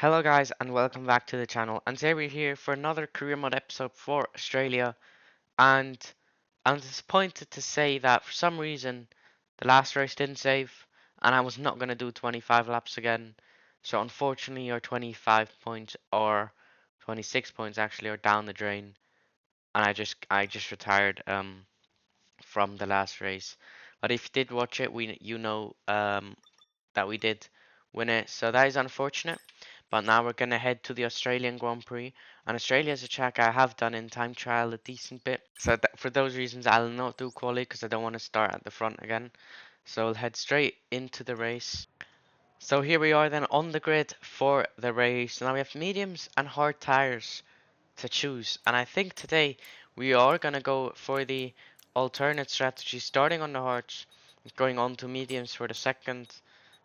Hello guys and welcome back to the channel, and today we're here for another career mode episode for Australia. And I'm disappointed to say that for some reason the last race didn't save and I was not going to do 25 laps again. So unfortunately your 25 points or 26 points actually are down the drain, and I just retired from the last race. But if you did watch it, you know that we did win it. So that is unfortunate. But now we're going to head to the Australian Grand Prix. And Australia is a track I have done in time trial a decent bit. So for those reasons, I'll not do quali because I don't want to start at the front again. So we'll head straight into the race. So here we are then on the grid for the race. Now we have mediums and hard tires to choose. And I think today we are going to go for the alternate strategy, starting on the hards, going on to mediums for the second,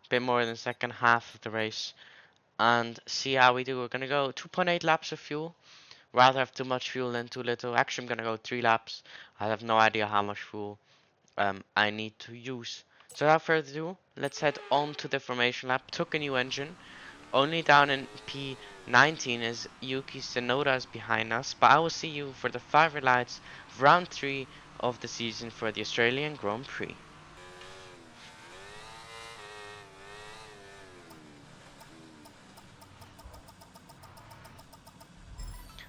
bit more than second half of the race, and see how we do. We're going to go 2.8 laps of fuel. Rather have too much fuel than too little. Actually, I'm going to go 3 laps. I have no idea how much fuel I need to use. So without further ado, let's head on to the formation lap. Took a new engine. Only down in P19 is Yuki Tsunoda is behind us, but I will see you for the 5 relights of round 3 of the season for the Australian Grand Prix.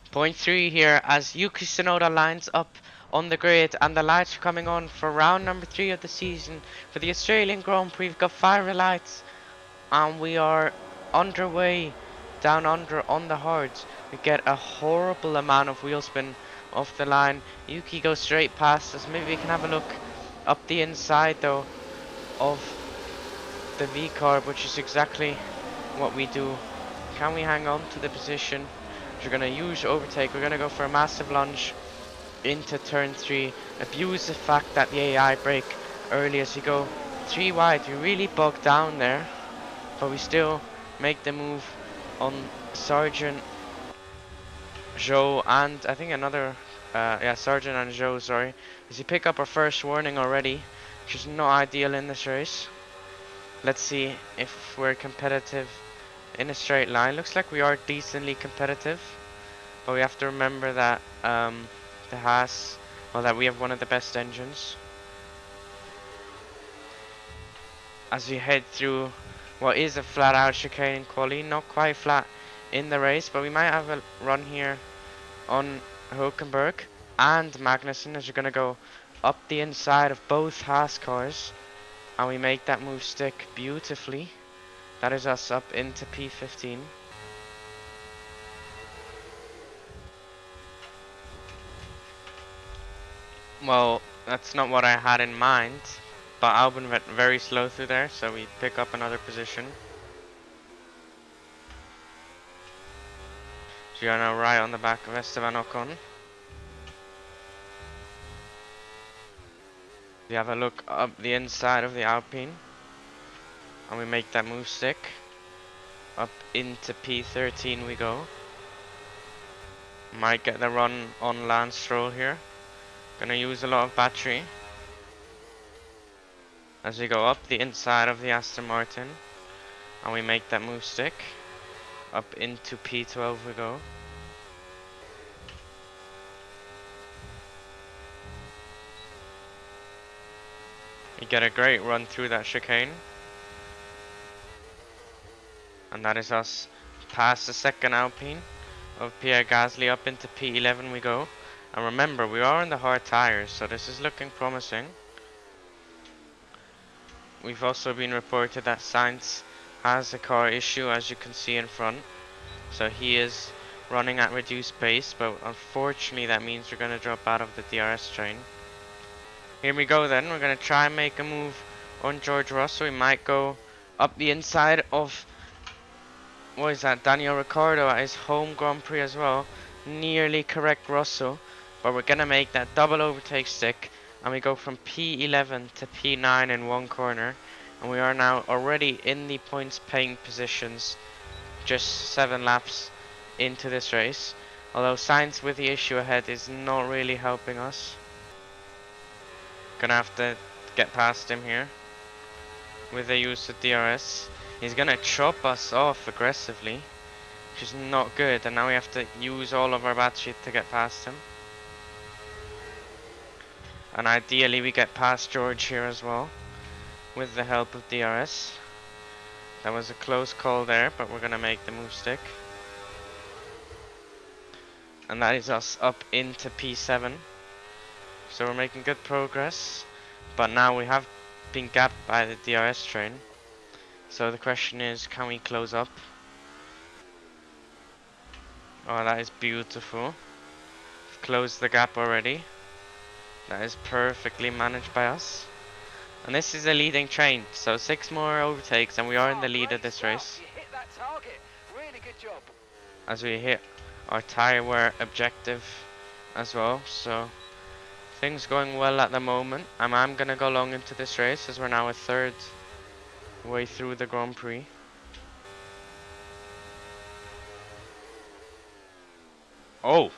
Point 3 here as Yuki Tsunoda lines up on the grid, and the lights are coming on for round number 3 of the season for the Australian Grand Prix. We've got 5 lights and we are underway down under on the hards. We get a horrible amount of wheel spin off the line. Yuki goes straight past us. Maybe we can have a look up the inside though of the V carb, which is exactly what we do. Can we hang on to the position? We're going to use overtake. We're going to go for a massive lunge into turn 3. Abuse the fact that the AI brake early as we go 3 wide. We really bogged down there, but we still make the move on Sergeant Joe and I think another Sergeant and Joe, sorry, as we pick up our first warning already, which is not ideal in this race. Let's see if we're competitive in a straight line. Looks like we are decently competitive, but we have to remember that that we have one of the best engines. As we head through what is a flat out chicane in quali, not quite flat in the race, but we might have a run here on Hulkenberg and Magnussen as we're going to go up the inside of both Haas cars, and we make that move stick beautifully. That is us up into P15. Well, that's not what I had in mind, but Albon went very slow through there, so we pick up another position. So we are now right on the back of Esteban Ocon. We have a look up the inside of the Alpine, and we make that move stick. Up into P13 we go. Might get the run on Lance Stroll here. Gonna use a lot of battery as we go up the inside of the Aston Martin, and we make that move stick. Up into P12 we go. We get a great run through that chicane, and that is us past the second Alpine of Pierre Gasly. Up into P11 we go. And remember, we are on the hard tires, so this is looking promising. We've also been reported that Sainz has a car issue, as you can see in front. So he is running at reduced pace, but unfortunately that means we're going to drop out of the DRS train. Here we go then. We're going to try and make a move on George Russell. We might go up the inside of, what is that, Daniel Ricciardo at his home Grand Prix as well. Nearly correct Russell. But we're going to make that double overtake stick, and we go from P11 to P9 in one corner, and we are now already in the points paying positions, just 7 laps into this race, although Sainz with the issue ahead is not really helping us. Gonna have to get past him here with the use of DRS. He's gonna chop us off aggressively. which is not good, and now we have to use all of our battery to get past him. And ideally we get past George here as well, with the help of DRS. That was a close call there, but we're gonna make the move stick. And that is us up into P7. So we're making good progress, but now we have been gapped by the DRS train. So the question is, can we close up? Oh, that is beautiful. We've closed the gap already. That is perfectly managed by us. And this is a leading train, so 6 more overtakes and we are in the lead of this race. You hit that target. Really good job. As we hit our tyre wear objective as well, so things going well at the moment. I'm gonna go long into this race as we're now a third way through the Grand Prix. Oh!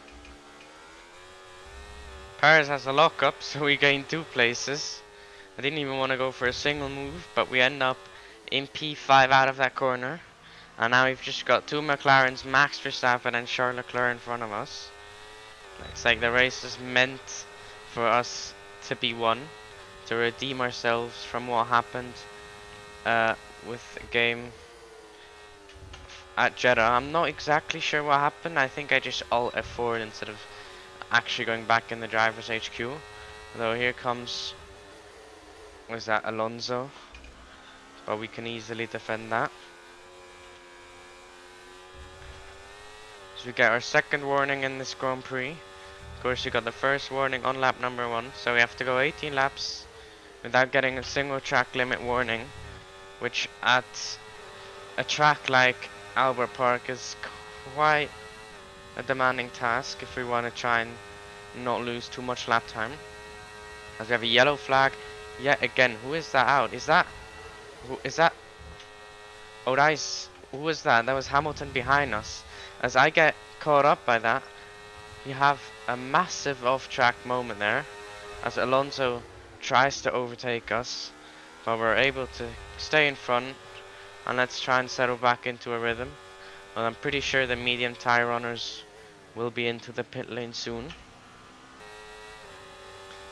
Paris has a lockup, so we gain 2 places. I didn't even want to go for a single move, but we end up in P5 out of that corner. And now we've just got 2 McLarens, Max Verstappen and Charles Leclerc in front of us. Looks like the race is meant for us to be won, to redeem ourselves from what happened with the game at Jeddah. I'm not exactly sure what happened. I think I just Alt F4 instead of actually going back in the driver's HQ. Although here comes, was that Alonso? But we can easily defend that. So we get our second warning in this Grand Prix. Of course, we got the first warning on lap number 1, so we have to go 18 laps without getting a single track limit warning, which at a track like Albert Park is quite a demanding task if we want to try and not lose too much lap time. As we have a yellow flag yet again. Who is that out? Is that oh, that is, who was that? That was Hamilton behind us. As I get caught up by that, you have a massive off-track moment there as Alonso tries to overtake us, but we're able to stay in front, and let's try and settle back into a rhythm. Well, I'm pretty sure the medium tire runners will be into the pit lane soon.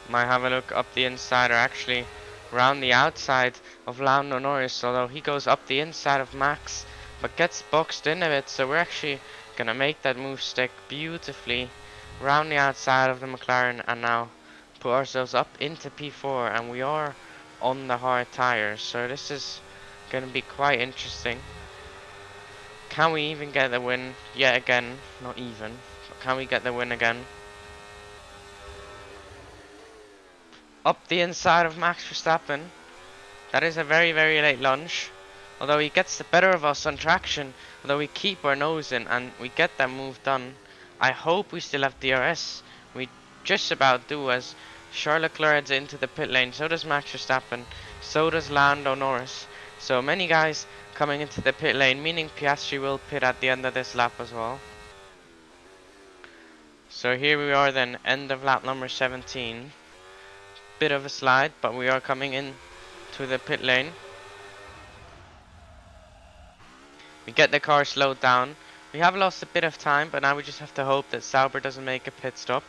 Might have a look up the inside, or actually round the outside of Lando Norris, although he goes up the inside of Max but gets boxed in a bit, so we're actually gonna make that move stick beautifully round the outside of the McLaren and now put ourselves up into P4, and we are on the hard tires, so this is gonna be quite interesting. Can we even get the win yet again? Not even, but can we get the win again? Up the inside of Max Verstappen. That is a very, very late lunge. Although he gets the better of us on traction, although we keep our nose in and we get that move done. I hope we still have DRS. We just about do, as Charles Leclerc heads into the pit lane. So does Max Verstappen. So does Lando Norris. So many guys coming into the pit lane, meaning Piastri will pit at the end of this lap as well. So here we are then, end of lap number 17. Bit of a slide, but we are coming in to the pit lane. We get the car slowed down. We have lost a bit of time, but now we just have to hope that Sauber doesn't make a pit stop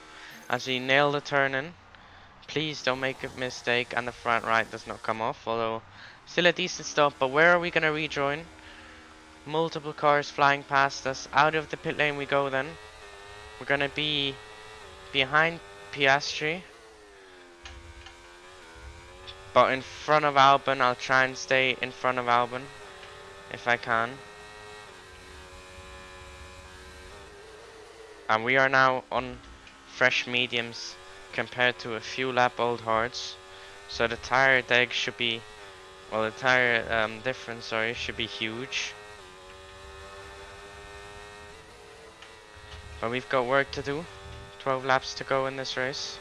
as we nail the turn in. Please don't make a mistake and the front right does not come off, although still a decent stop. But where are we going to rejoin? Multiple cars flying past us. Out of the pit lane we go then. We're going to be behind Piastri, but in front of Albon. I'll try and stay in front of Albon if I can. And we are now on fresh mediums compared to a few lap old hards. So the tire deg should be, well, the tire difference, sorry, should be huge. But we've got work to do. 12 laps to go in this race.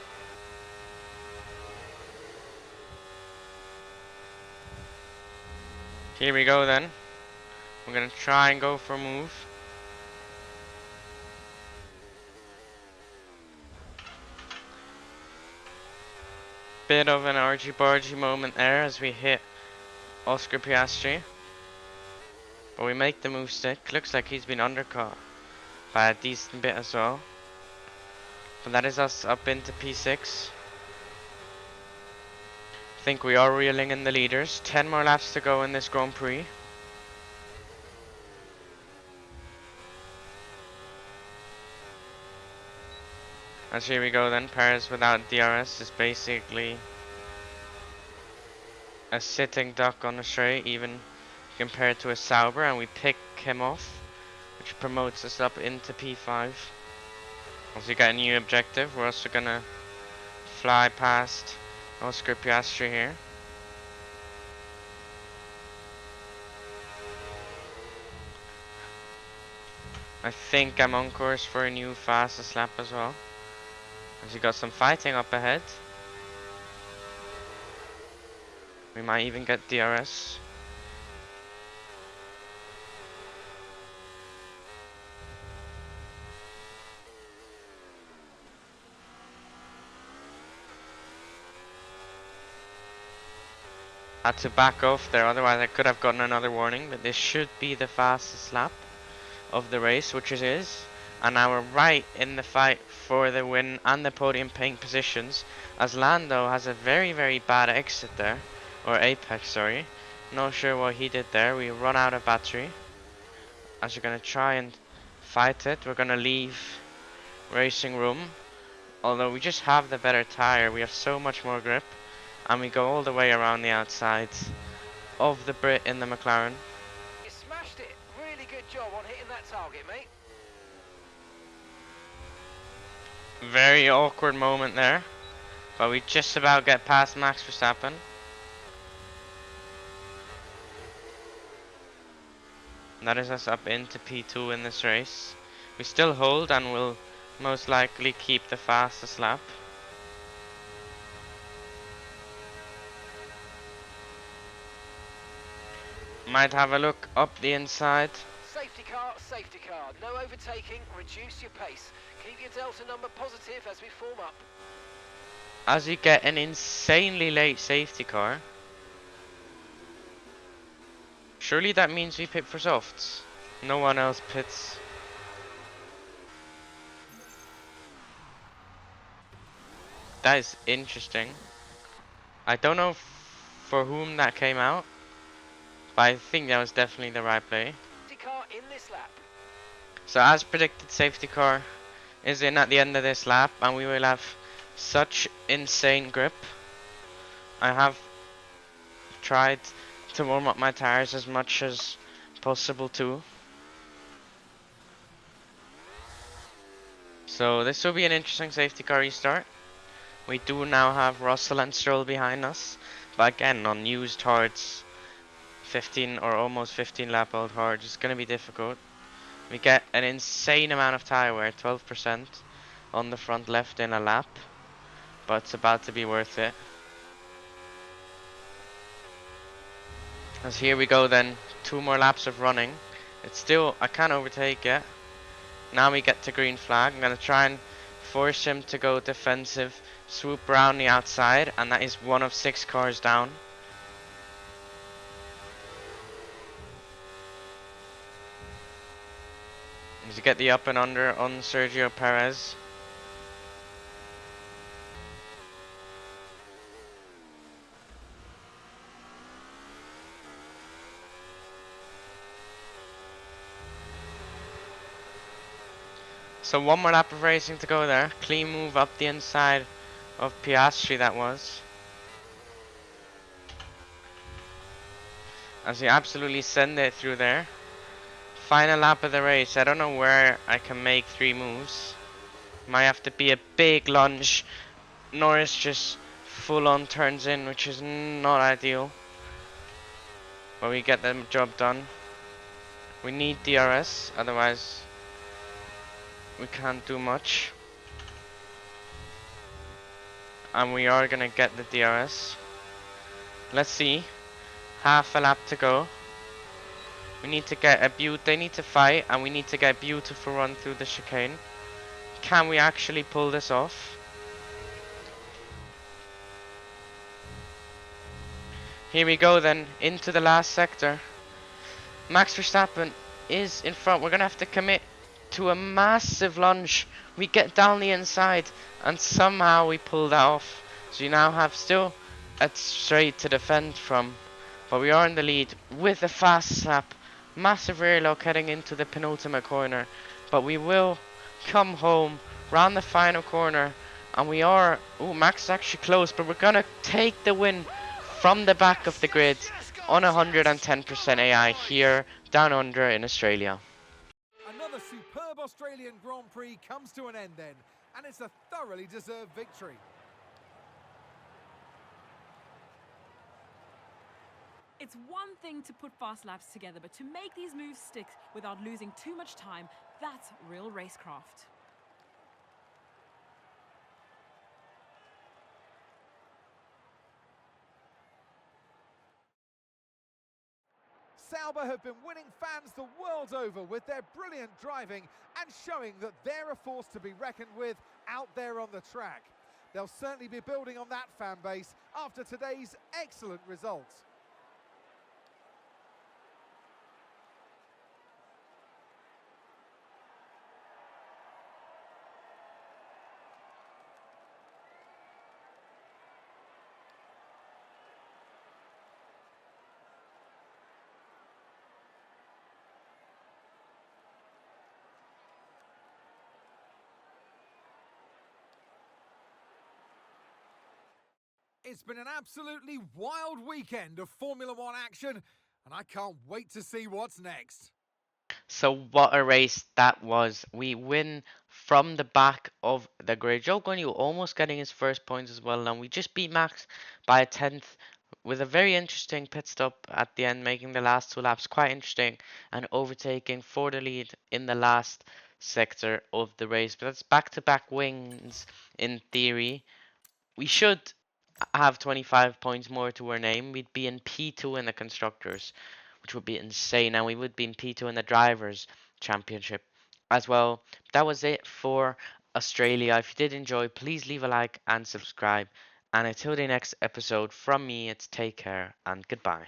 Here we go then. We're gonna try and go for a move. Bit of an argy-bargy moment there as we hit Oscar Piastri. But we make the move stick. Looks like he's been undercut by a decent bit as well. But that is us up into P6. I think we are reeling in the leaders. 10 more laps to go in this Grand Prix. As here we go then. Perez without DRS is basically a sitting duck on the straight, even compared to a Sauber, and we pick him off, which promotes us up into P5. As we get a new objective, we're also gonna fly past Oscar Piastri here. I think I'm on course for a new fastest lap as well. As we got some fighting up ahead. We might even get DRS. Had to back off there, otherwise I could have gotten another warning, but this should be the fastest lap of the race, which it is. And now we're right in the fight for the win and the podium paying positions, as Lando has a very, very bad exit there, or apex, sorry. Not sure what he did there. We run out of battery. As we're gonna try and fight it, we're gonna leave racing room. Although we just have the better tire, we have so much more grip, and we go all the way around the outside of the Brit in the McLaren. You smashed it. Really good job on hitting that target, mate. Very awkward moment there, but we just about get past Max Verstappen. That is us up into P2 in this race. We still hold and will most likely keep the fastest lap. Might have a look up the inside. Safety car. No overtaking. Reduce your pace. Keep your delta number positive as we form up. As we get an insanely late safety car. Surely that means we pit for softs. No one else pits. That is interesting. I don't know for whom that came out, but I think that was definitely the right play. Safety car in this lap. So as predicted, safety car is in at the end of this lap, and we will have such insane grip. I have tried to warm up my tires as much as possible too. So this will be an interesting safety car restart. We do now have Russell and Stroll behind us, but again on used hards, 15 or almost 15 lap old hards, it's going to be difficult. We get an insane amount of tire wear, 12% on the front left in a lap, but it's about to be worth it. As here we go then, 2 more laps of running. It's still, I can't overtake yet. Now we get to green flag. I'm going to try and force him to go defensive, swoop around the outside, and that is 1 of 6 cars down. To get the up and under on Sergio Perez. So 1 more lap of racing to go there. Clean move up the inside of Piastri that was. As we absolutely send it through there. Final lap of the race. I don't know where I can make 3 moves. Might have to be a big lunge. Norris just full on turns in, which is not ideal. But we get the job done. We need DRS, otherwise we can't do much. And we are gonna get the DRS. Let's see. Half a lap to go. We need to get a they need to fight, and we need to get a beautiful run through the chicane. Can we actually pull this off? Here we go then, into the last sector. Max Verstappen is in front. We're going to have to commit to a massive lunge. We get down the inside and somehow we pull that off. So you now have still a straight to defend from. But we are in the lead with a fast slap. Massive rear lock heading into the penultimate corner. But we will come home round the final corner. And we are... Oh, Max is actually close. But we're going to take the win from the back of the grid on 110% AI here down under in Australia. Another superb Australian Grand Prix comes to an end then, and it's a thoroughly deserved victory. It's one thing to put fast laps together, but to make these moves stick without losing too much time, that's real racecraft. Sauber have been winning fans the world over with their brilliant driving and showing that they're a force to be reckoned with out there on the track. They'll certainly be building on that fan base after today's excellent results. It's been an absolutely wild weekend of Formula One action, and I can't wait to see what's next. So what a race that was. We win from the back of the grid. Joe Guanyu almost getting his first points as well. And we just beat Max by a tenth with a very interesting pit stop at the end, making the last two laps quite interesting and overtaking for the lead in the last sector of the race. But that's back-to-back wins in theory. We should have 25 points more to our name. We'd be in P2 in the constructors, which would be insane, and we would be in P2 in the drivers championship as well. That was it for Australia. If you did enjoy, please leave a like and subscribe, and until the next episode from me, it's take care and goodbye.